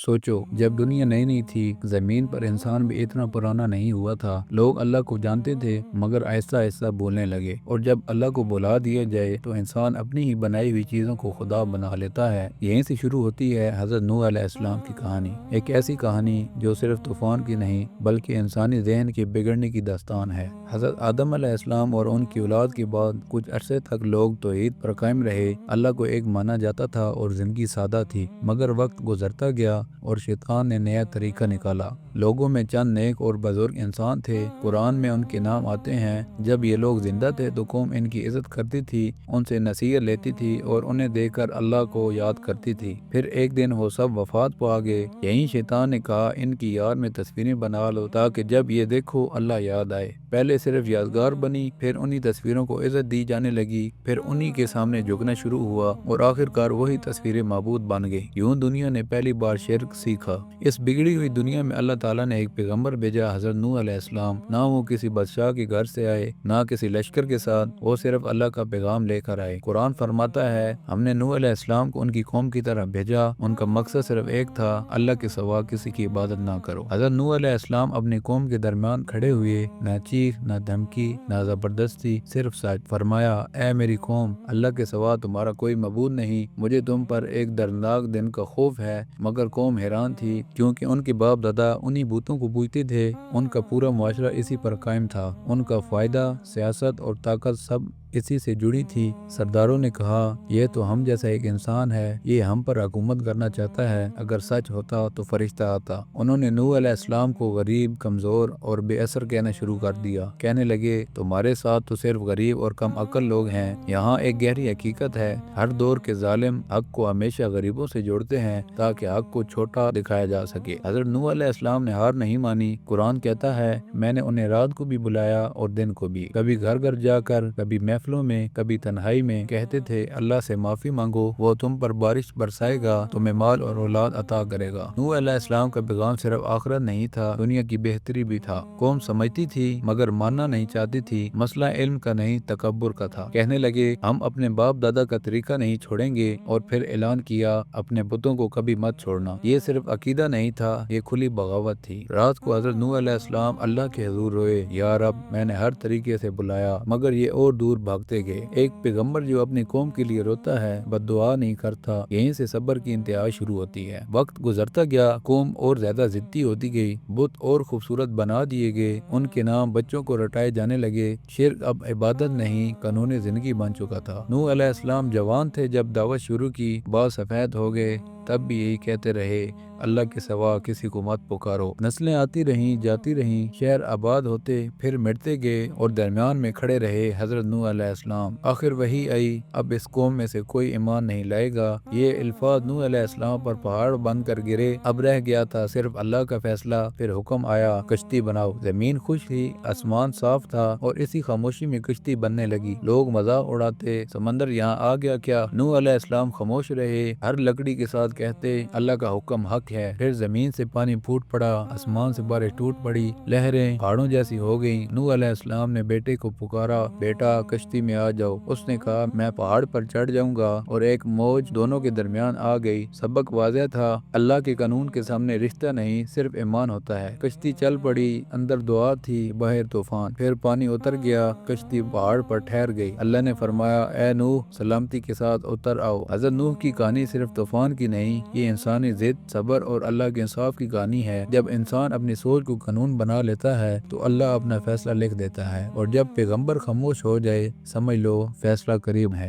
سوچو، جب دنیا نئی نئی تھی، زمین پر انسان بھی اتنا پرانا نہیں ہوا تھا۔ لوگ اللہ کو جانتے تھے مگر آہستہ آہستہ بولنے لگے، اور جب اللہ کو بلا دیا جائے تو انسان اپنی ہی بنائی ہوئی چیزوں کو خدا بنا لیتا ہے۔ یہیں سے شروع ہوتی ہے حضرت نوح علیہ السلام کی کہانی، ایک ایسی کہانی جو صرف طوفان کی نہیں بلکہ انسانی ذہن کے بگڑنے کی داستان ہے۔ حضرت آدم علیہ السلام اور ان کی اولاد کے بعد کچھ عرصے تک لوگ توحید پر قائم رہے، اللہ کو ایک مانا جاتا تھا اور زندگی سادہ تھی۔ مگر وقت گزرتا گیا اور شیطان نے نیا طریقہ نکالا۔ لوگوں میں چند نیک اور بزرگ انسان تھے، قرآن میں ان کے نام آتے ہیں۔ جب یہ لوگ زندہ تھے تو قوم ان کی عزت کرتی تھی، ان سے نصیحت لیتی تھی اور انہیں دیکھ کر اللہ کو یاد کرتی تھی۔ پھر ایک دن وہ سب وفات پا گئے۔ یہیں شیطان نے کہا ان کی یاد میں تصویریں بنا لو تاکہ جب یہ دیکھو اللہ یاد آئے۔ پہلے صرف یادگار بنی، پھر انہی تصویروں کو عزت دی جانے لگی، پھر انہی کے سامنے جھکنا شروع ہوا اور آخر کار وہی تصویریں معبود بن گئی۔ یوں دنیا نے پہلی بار شرک سیکھا۔ اس بگڑی ہوئی دنیا میں اللہ تعالیٰ نے ایک پیغمبر بھیجا، حضرت نوح علیہ السلام۔ نہ وہ کسی بادشاہ کے گھر سے آئے، نہ کسی لشکر کے ساتھ، وہ صرف اللہ کا پیغام لے کر آئے۔ قرآن فرماتا ہے ہم نے نوح علیہ السلام کو ان کی قوم کی طرف بھیجا، ان کا مقصد صرف ایک تھا، اللہ کے سوا کسی کی عبادت نہ کرو۔ حضرت نوح علیہ السلام اپنی قوم کے درمیان کھڑے ہوئے، نہ چیخ، نہ دھمکی، نہ زبردستی، صرف سچ۔ فرمایا اے میری قوم، اللہ کے سوا تمہارا کوئی معبود نہیں، مجھے تم پر ایک دردناک دن کا خوف ہے۔ مگر قوم حیران تھی کیونکہ ان کے باپ دادا انہی بتوں کو پوجتے تھے، ان کا پورا معاشرہ اسی پر قائم تھا، ان کا فائدہ، سیاست اور طاقت سب اسی سے جڑی تھی۔ سرداروں نے کہا یہ تو ہم جیسا ایک انسان ہے، یہ ہم پر حکومت کرنا چاہتا ہے، اگر سچ ہوتا تو فرشتہ آتا۔ انہوں نے نوح علیہ السلام کو غریب، کمزور اور بے اثر کہنا شروع کر دیا۔ کہنے لگے تمہارے ساتھ تو صرف غریب اور کم عقل لوگ ہیں۔ یہاں ایک گہری حقیقت ہے، ہر دور کے ظالم حق کو ہمیشہ غریبوں سے جوڑتے ہیں تاکہ حق کو چھوٹا دکھایا جا سکے۔ حضرت نوح علیہ السلام نے ہار نہیں مانی۔ قرآن کہتا ہے میں نے انہیں رات کو بھی بلایا اور دن کو بھی، کبھی گھر گھر جا کر، کبھی محفلوں میں، کبھی تنہائی میں۔ کہتے تھے اللہ سے معافی مانگو، وہ تم پر بارش برسائے گا، تمہیں مال اور اولاد عطا کرے گا۔ نوح علیہ السلام کا پیغام صرف آخرت نہیں تھا، دنیا کی بہتری بھی تھا۔ قوم سمجھتی تھی مگر ماننا نہیں چاہتی تھی۔ مسئلہ علم کا نہیں تکبر کا تھا۔ کہنے لگے ہم اپنے باپ دادا کا طریقہ نہیں چھوڑیں گے، اور پھر اعلان کیا اپنے بتوں کو کبھی مت چھوڑنا۔ یہ صرف عقیدہ نہیں تھا، یہ کھلی بغاوت تھی۔ رات کو حضرت نوح علیہ السلام اللہ کے حضور روئے، یا رب میں نے ہر طریقے سے بلایا مگر یہ اور دور بھاگتے گئے۔ ایک پیغمبر جو اپنی قوم کے لیے روتا ہے، بد دعا نہیں کرتا، یہیں سے صبر کی انتہا شروع ہوتی ہے۔ وقت گزرتا گیا، قوم اور زیادہ ضدی ہوتی گئی، بت اور خوبصورت بنا دیے گئے، ان کے نام بچوں کو رٹائے جانے لگے۔ شرک اب عبادت نہیں، قانون زندگی بن چکا تھا۔ نوح علیہ السلام جوان تھے جب دعوت شروع کی، بال سفید ہو گئے تب بھی یہی کہتے رہے اللہ کے سوا کسی کو مت پکارو۔ نسلیں آتی رہیں، جاتی رہیں، شہر آباد ہوتے پھر مٹتے گئے، اور درمیان میں کھڑے رہے حضرت نوح علیہ السلام۔ آخر وحی آئی اب اس قوم میں سے کوئی ایمان نہیں لائے گا۔ یہ الفاظ نوح علیہ السلام پر پہاڑ بن کر گرے۔ اب رہ گیا تھا صرف اللہ کا فیصلہ۔ پھر حکم آیا کشتی بناؤ۔ زمین خوش تھی، آسمان صاف تھا، اور اسی خاموشی میں کشتی بننے لگی۔ لوگ مذاق اڑاتے سمندر یہاں آ گیا کیا؟ نوح علیہ السلام خاموش رہے، ہر لکڑی کے ساتھ کہتے اللہ کا حکم حق ہے۔ پھر زمین سے پانی پھوٹ پڑا، آسمان سے بارش ٹوٹ پڑی، لہریں پہاڑوں جیسی ہو گئیں۔ نوح علیہ السلام نے بیٹے کو پکارا بیٹا کشتی میں آ جاؤ۔ اس نے کہا میں پہاڑ پر چڑھ جاؤں گا، اور ایک موج دونوں کے درمیان آ گئی۔ سبق واضح تھا، اللہ کے قانون کے سامنے رشتہ نہیں صرف ایمان ہوتا ہے۔ کشتی چل پڑی، اندر دعا تھی، باہر طوفان۔ پھر پانی اتر گیا، کشتی پہاڑ پر ٹھہر گئی۔ اللہ نے فرمایا اے نوح سلامتی کے ساتھ اتر آؤ۔ حضرت نوح کی کہانی صرف طوفان کی نہیں، یہ انسانی ضد، صبر اور اللہ کے انصاف کی کہانی ہے۔ جب انسان اپنی سوچ کو قانون بنا لیتا ہے تو اللہ اپنا فیصلہ لکھ دیتا ہے، اور جب پیغمبر خاموش ہو جائے سمجھ لو فیصلہ قریب ہے۔